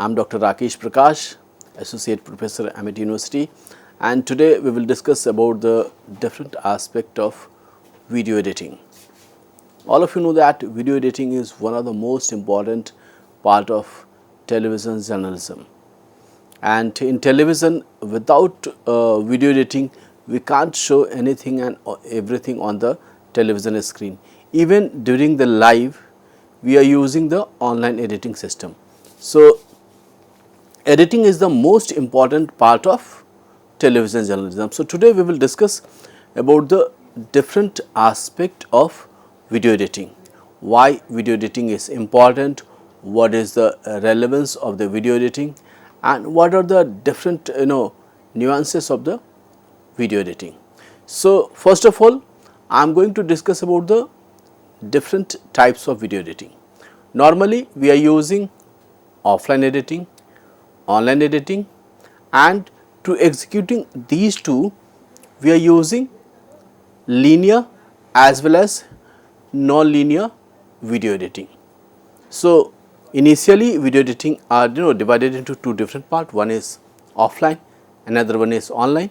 am Dr. Rakesh Prakash, Associate Professor, Amit University, and today we will discuss about the different aspect of video editing. All of you know that video editing is one of the most important part of television journalism. And in television, without video editing, we can't show anything and everything on the television screen. Even during the live, we are using the online editing system. So, editing is the most important part of television journalism. So, today we will discuss about the different aspect of video editing, why video editing is important, what is the relevance of the video editing, and what are the different nuances of the video editing. So, first of all, I am going to discuss about the different types of video editing. Normally, we are using offline editing, online editing, and to executing these two, we are using linear as well as non-linear video editing. So, initially video editing are divided into two different parts. One is offline, another one is online,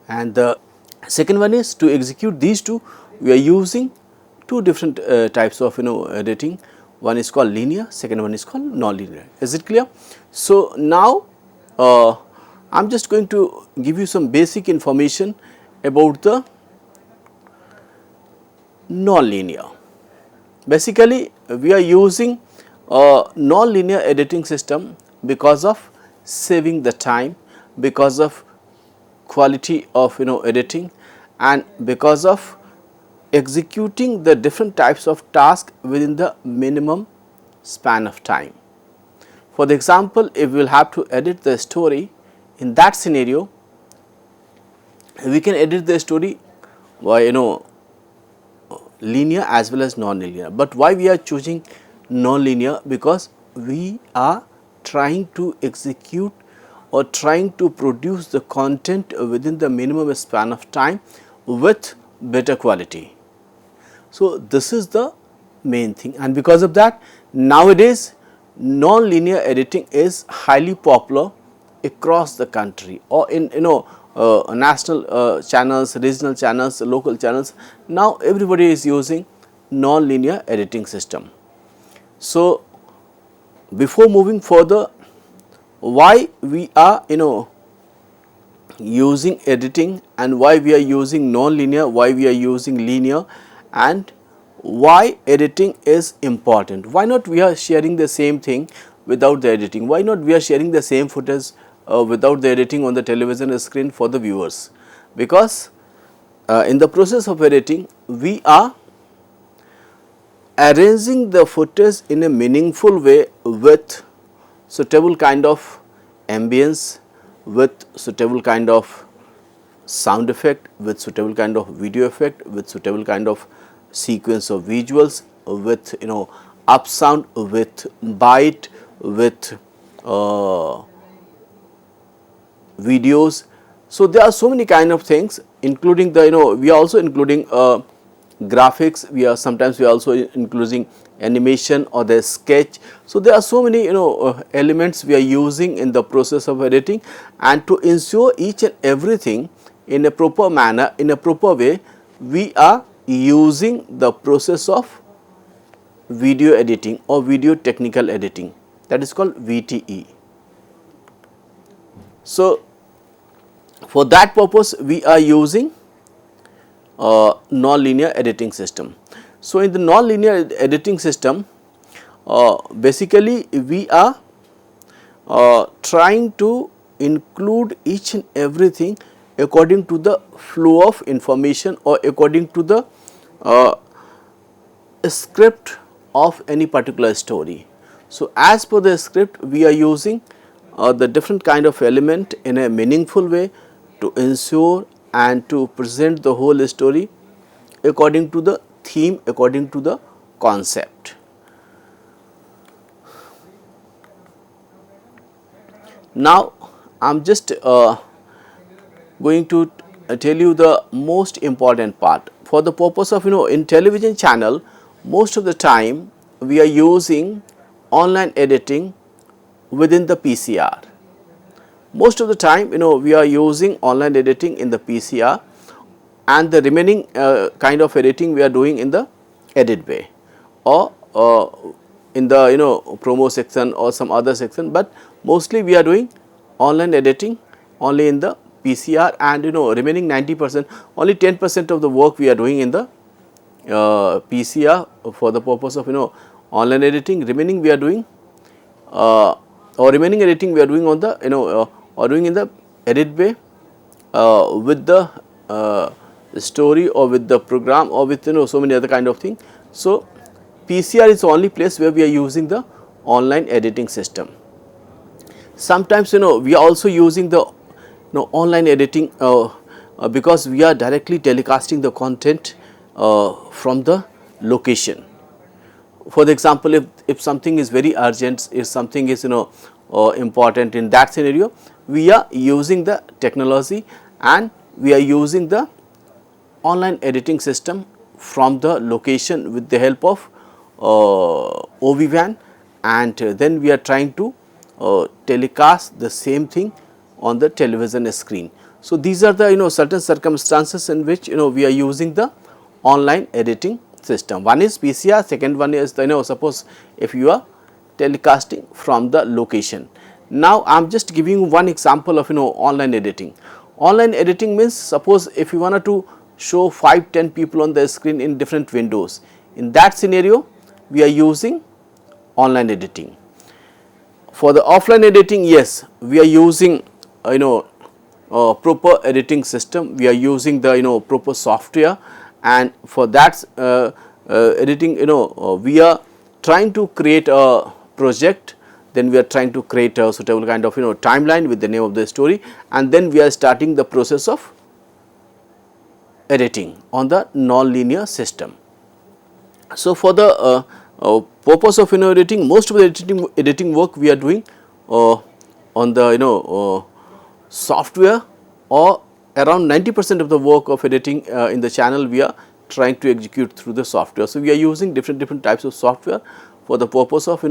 and the second one is to execute these two. We are using two different types of editing. One is called linear, second one is called non-linear. Is it clear? So, now I am just going to give you some basic information about the non-linear. Basically, we are using a non-linear editing system because of saving the time, because of quality of editing, and because of executing the different types of tasks within the minimum span of time. For the example, if we will have to edit the story, in that scenario, we can edit the story by linear as well as non-linear. But why we are choosing non-linear? Because we are trying to execute or trying to produce the content within the minimum span of time with better quality. So, this is the main thing, and because of that, nowadays non-linear editing is highly popular across the country or in national channels, regional channels, local channels. Now, everybody is using non-linear editing system. So, before moving further, why we are using editing and why we are using non-linear, why we are using linear, and why editing is important. Why not we are sharing the same thing without the editing? Why not we are sharing the same footage without the editing on the television screen for the viewers? Because in the process of editing, we are arranging the footage in a meaningful way with suitable kind of ambience, with suitable kind of sound effect, with suitable kind of video effect, with suitable kind of sequence of visuals, with up sound, with bite, with videos. So, there are so many kind of things, including the we are also including graphics, we are sometimes we are also including animation or the sketch. So, there are so many elements we are using in the process of editing, and to ensure each and everything in a proper manner, in a proper way, we are using the process of video editing or video technical editing, that is called VTE. So, for that purpose we are using non-linear editing system. So, in the non-linear editing system, basically we are trying to include each and everything according to the flow of information or according to the script of any particular story. So, as per the script, we are using the different kind of element in a meaningful way to ensure and to present the whole story according to the theme, according to the concept. Now, I am just going to tell you the most important part. For the purpose of in television channel, most of the time we are using online editing within the PCR. Most of the time, we are using online editing in the PCR, and the remaining kind of editing we are doing in the edit bay, or in the promo section or some other section, but mostly we are doing online editing only in the PCR, and remaining 90%, only 10% of the work we are doing in the PCR for the purpose of online editing. Remaining we are doing or remaining editing we are doing on the or doing in the edit bay with the story, or with the program, or with so many other kind of thing. So, PCR is the only place where we are using the online editing system. Sometimes we are also using the online editing because we are directly telecasting the content from the location. For the example, if something is very urgent, if something is important, in that scenario we are using the technology, and we are using the online editing system from the location with the help of OV-WAN, and then we are trying to telecast the same thing on the television screen. So, these are the certain circumstances in which we are using the online editing system. One is PCR, second one is the suppose if you are telecasting from the location. Now, I am just giving you one example of online editing. Online editing means, suppose if you wanted to show 5-10 people on the screen in different windows, in that scenario we are using online editing. For the offline editing, yes, we are using proper editing system, we are using the proper software, and for that editing we are trying to create a project, then we are trying to create a suitable kind of timeline with the name of the story, and then we are starting the process of editing on the non-linear system. So, for the purpose of editing, most of the editing work we are doing on the software, or around 90% of the work of editing in the channel we are trying to execute through the software. So, we are using different types of software for the purpose of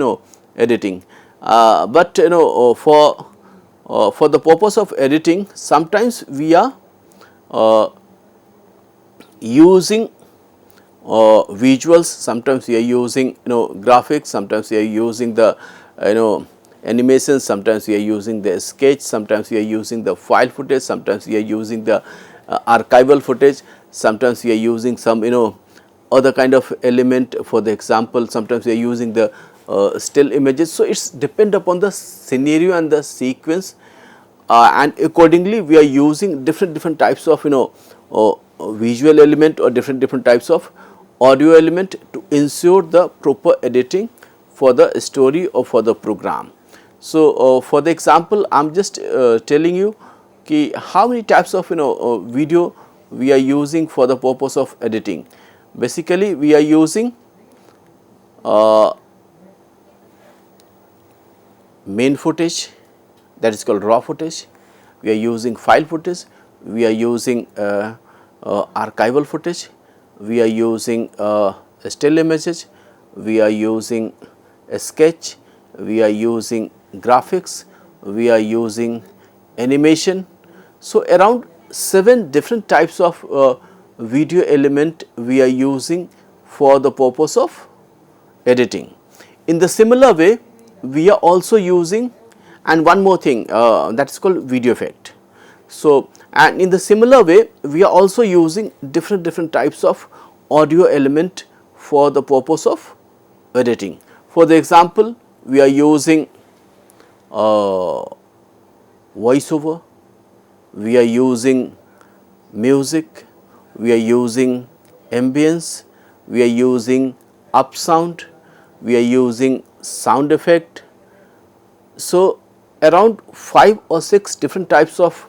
editing, but for the purpose of editing, sometimes we are using visuals, sometimes we are using graphics, sometimes we are using the animations, sometimes we are using the sketch, sometimes we are using the file footage, sometimes we are using the archival footage, sometimes we are using some other kind of element. For the example, sometimes we are using the still images. So, it is depend upon the scenario and the sequence, and accordingly we are using different types of visual element, or different types of audio element to ensure the proper editing for the story or for the program. So, for the example, I am just telling you how many types of video we are using for the purpose of editing. Basically, we are using main footage, that is called raw footage, we are using file footage, we are using archival footage, we are using still images, we are using a sketch, we are using graphics, we are using animation. So, around 7 different types of video element we are using for the purpose of editing. In the similar way, we are also using, and one more thing, that is called video effect. So, and in the similar way, we are also using different types of audio element for the purpose of editing. For the example, we are using voiceover, we are using music, we are using ambience, we are using up sound, we are using sound effect. So, around 5 or 6 different types of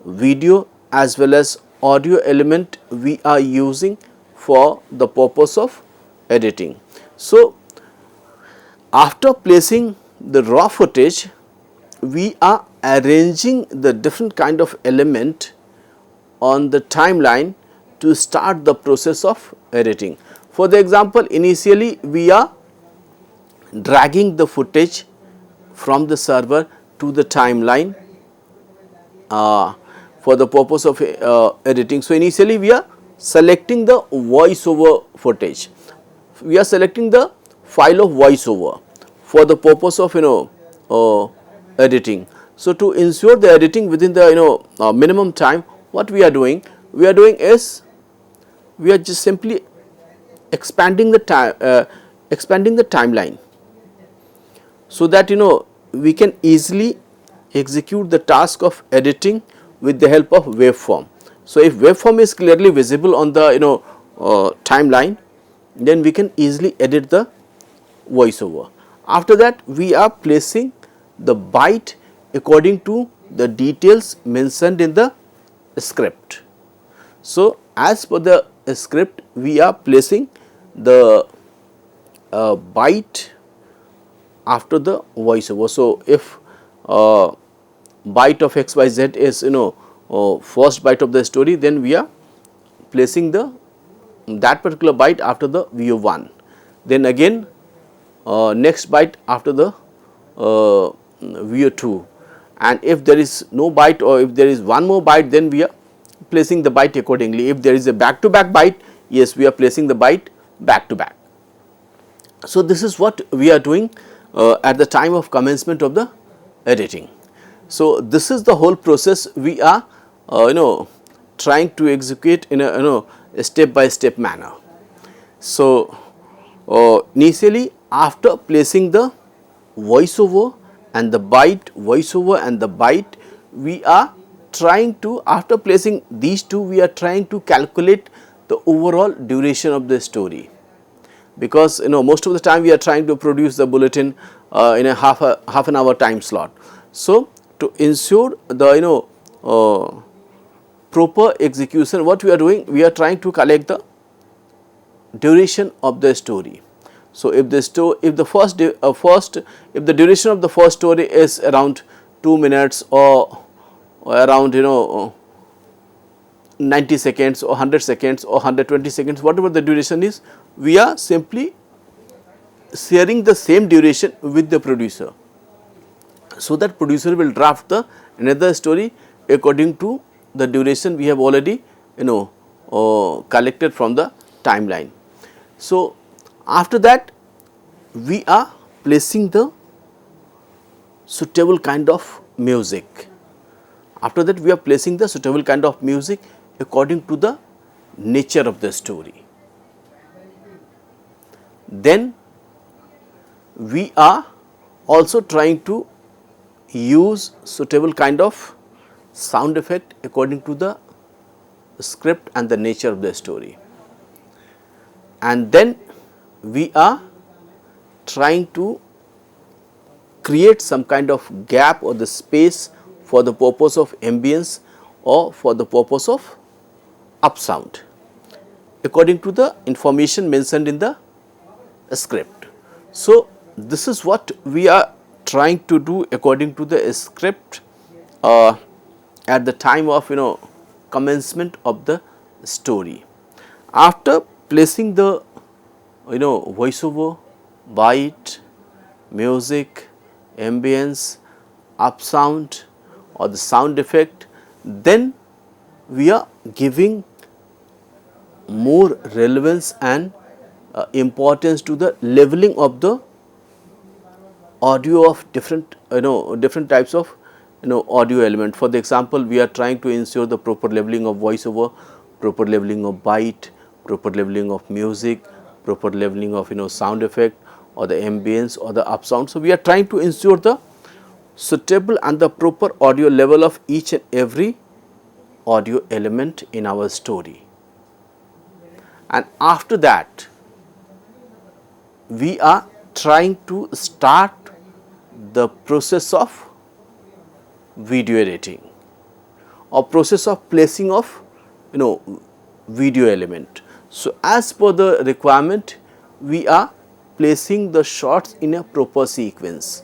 video as well as audio element we are using for the purpose of editing. So, after placing the raw footage, we are arranging the different kind of element on the timeline to start the process of editing. For the example, initially we are dragging the footage from the server to the timeline for the purpose of editing. So, initially we are selecting the voiceover footage, we are selecting the file of voiceover for the purpose of editing. So, to ensure the editing within the minimum time, what we are doing? We are doing is we are just simply expanding the time, expanding the timeline, so that we can easily execute the task of editing with the help of waveform. So, if waveform is clearly visible on the timeline, then we can easily edit the voiceover. After that, we are placing the byte according to the details mentioned in the script. So, as per the script, we are placing the byte after the voiceover. So, if byte of XYZ is first byte of the story, then we are placing the that particular byte after the VO1, then again next byte after the VO2, and if there is no byte or if there is one more byte, then we are placing the byte accordingly. If there is a back to back byte, yes, we are placing the byte back to back. So, this is what we are doing at the time of commencement of the editing. So, this is the whole process we are trying to execute in a step by step manner. So, initially after placing the voiceover and the byte, we are trying to, after placing these two, we are trying to calculate the overall duration of the story, because most of the time we are trying to produce the bulletin in a half an hour time slot. So, to ensure the proper execution, what we are doing, we are trying to collect the duration of the story. So, if the duration of the first story is around 2 minutes or around 90 seconds or 100 seconds or 120 seconds, whatever the duration is, we are simply sharing the same duration with the producer, so that producer will draft the another story according to the duration we have already collected from the timeline. So, after that we are placing the suitable kind of music. After that, we are placing the suitable kind of music according to the nature of the story. Then we are also trying to use suitable kind of sound effect according to the script and the nature of the story. And then we are trying to create some kind of gap or the space for the purpose of ambience or for the purpose of up sound according to the information mentioned in the script. So, this is what we are trying to do according to the script at the time of commencement of the story. After placing the voiceover, byte, music, ambience, up sound or the sound effect, then we are giving more relevance and importance to the leveling of the audio of different different types of audio element. For the example, we are trying to ensure the proper leveling of voiceover, proper leveling of byte, proper leveling of music, proper leveling of sound effect or the ambience or the up sound. So, we are trying to ensure the suitable and the proper audio level of each and every audio element in our story. And after that, we are trying to start the process of video editing or process of placing of video element. So, as per the requirement, we are placing the shots in a proper sequence,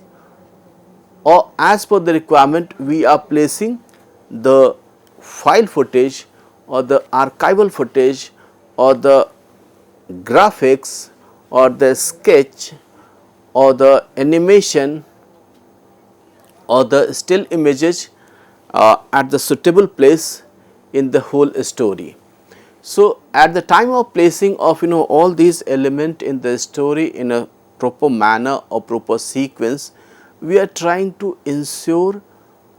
or as per the requirement we are placing the file footage or the archival footage or the graphics or the sketch or the animation or the still images at the suitable place in the whole story. So, at the time of placing of all these elements in the story in a proper manner or proper sequence, we are trying to ensure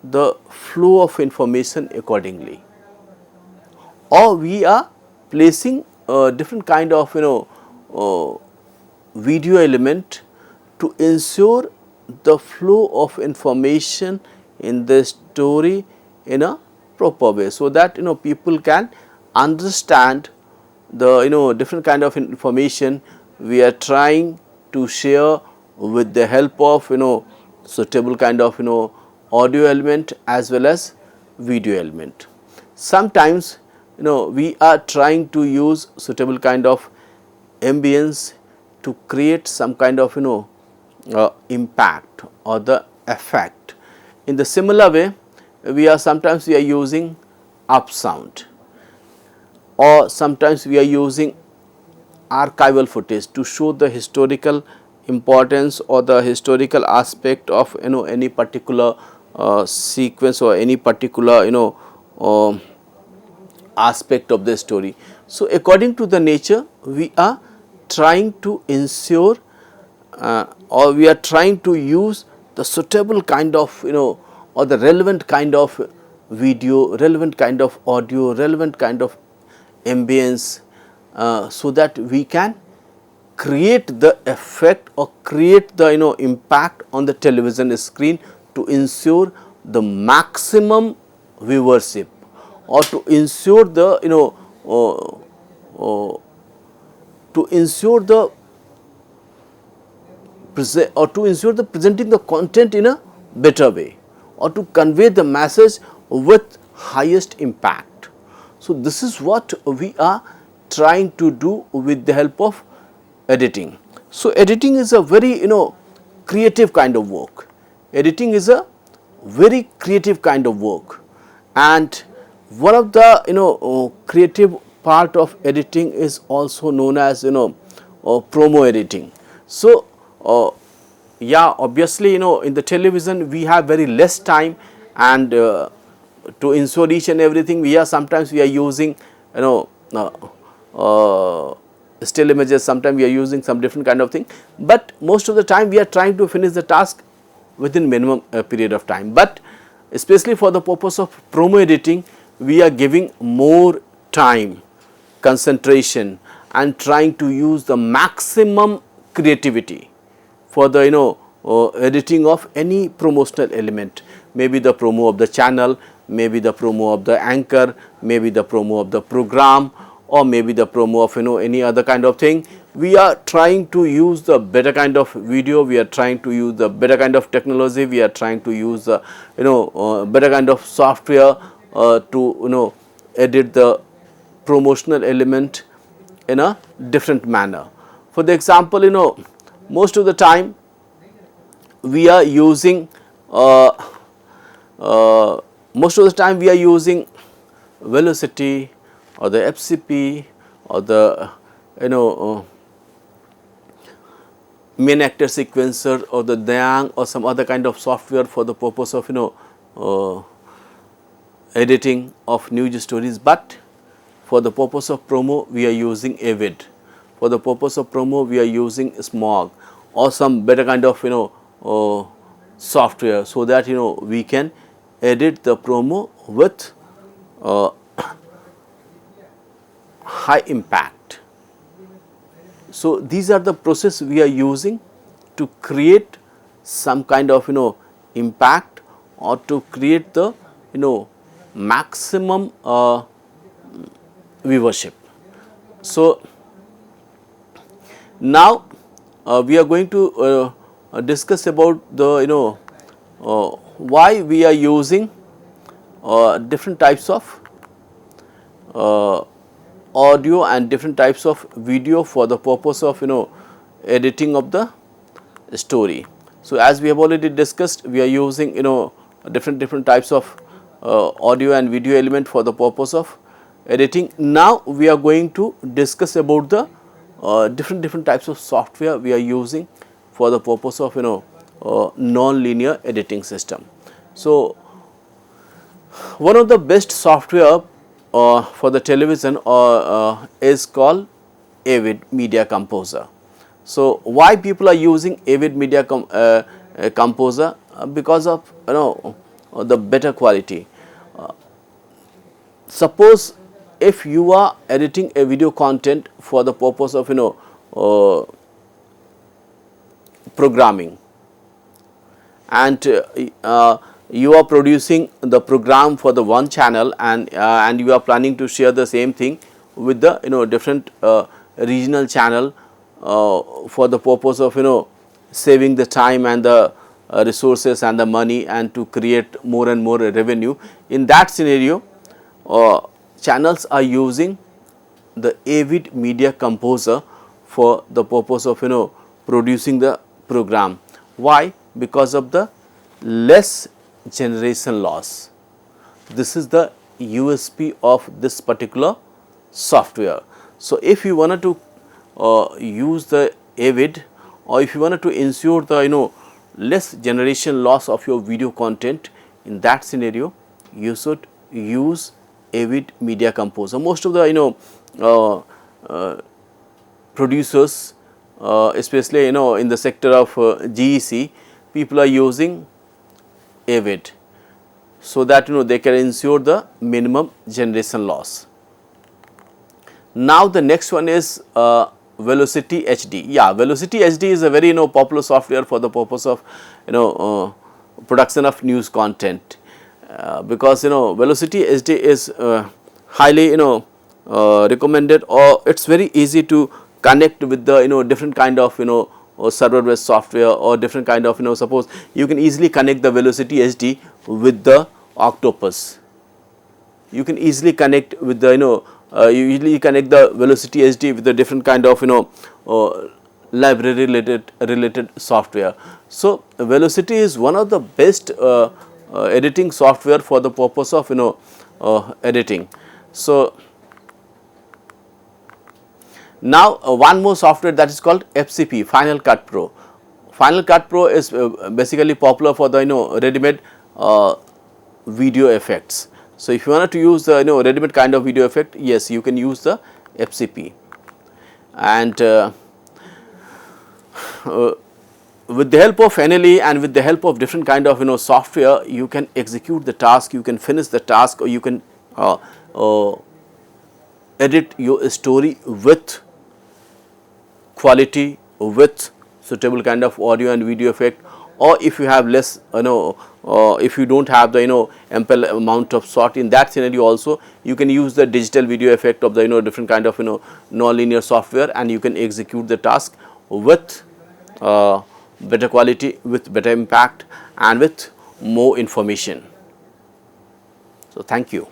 the flow of information accordingly, or we are placing different kind of video element to ensure the flow of information in the story in a proper way, so that people can understand the different kind of information we are trying to share with the help of suitable kind of audio element as well as video element. Sometimes we are trying to use suitable kind of ambience to create some kind of impact or the effect. In the similar way, sometimes we are using up sound, or sometimes we are using archival footage to show the historical importance or the historical aspect of any particular sequence or any particular aspect of the story. So, according to the nature, we are trying to ensure or we are trying to use the suitable kind of or the relevant kind of video, relevant kind of audio, relevant kind of ambience, so that we can create the effect or create the impact on the television screen to ensure the maximum viewership, or to ensure the to ensure the presenting the content in a better way, or to convey the message with highest impact. So, this is what we are trying to do with the help of editing. So, editing is a very creative kind of work. Editing is a very creative kind of work, and one of the creative part of editing is also known as promo editing. So, yeah, obviously in the television we have very less time, and to ensure each and everything sometimes we are using still images, sometimes we are using some different kind of thing, but most of the time we are trying to finish the task within minimum period of time. But especially for the purpose of promo editing, we are giving more time, concentration, and trying to use the maximum creativity for the editing of any promotional element, maybe the promo of the channel, maybe the promo of the anchor, maybe the promo of the program, or maybe the promo of any other kind of thing. We are trying to use the better kind of video, we are trying to use the better kind of technology, we are trying to use the better kind of software to edit the promotional element in a different manner. For the example, most of the time we are using velocity or the FCP or the main actor sequencer or the Dayang or some other kind of software for the purpose of editing of news stories, but for the purpose of promo we are using Avid, for the purpose of promo we are using Smog or some better kind of software, so that we can edit the promo with high impact. So, these are the process we are using to create some kind of impact, or to create the maximum viewership. So, now we are going to discuss about the why we are using different types of audio and different types of video for the purpose of editing of the story. So, as we have already discussed, we are using different types of audio and video element for the purpose of editing. Now, we are going to discuss about the different types of software we are using for the purpose of non-linear editing system. So, one of the best software for the television is called Avid Media Composer. So, why people are using Avid Media Composer? Because of the better quality. Suppose if you are editing a video content for the purpose of programming, and you are producing the program for the one channel, and you are planning to share the same thing with the different regional channel for the purpose of saving the time and the resources and the money, and to create more and more revenue. In that scenario, channels are using the Avid Media Composer for the purpose of producing the program. Why? Because of the less generation loss. This is the USP of this particular software. So, if you wanted to use the Avid, or if you wanted to ensure the less generation loss of your video content, in that scenario you should use Avid Media Composer. Most of the producers, especially in the sector of GEC, people are using Avid, so that they can ensure the minimum generation loss. Now, the next one is Velocity HD. Yeah, Velocity HD is a very popular software for the purpose of production of news content, because Velocity HD is highly recommended, or it's very easy to connect with the different kind of or server based software, or different kind of suppose you can easily connect the Velocity HD with the Octopus. You can easily connect with the you usually connect the Velocity HD with the different kind of library related software. So, Velocity is one of the best editing software for the purpose of editing. So, now one more software, that is called FCP, Final Cut Pro. Final Cut Pro is basically popular for the ready-made video effects. So, if you wanted to use the ready-made kind of video effect, yes, you can use the FCP. And with the help of NLE and with the help of different kind of software, you can execute the task, you can finish the task, or you can edit your story with quality, with suitable kind of audio and video effect. Or if you have less if you do not have the ample amount of slot, in that scenario also you can use the digital video effect of the different kind of non-linear software, and you can execute the task with better quality, with better impact, and with more information. So, thank you.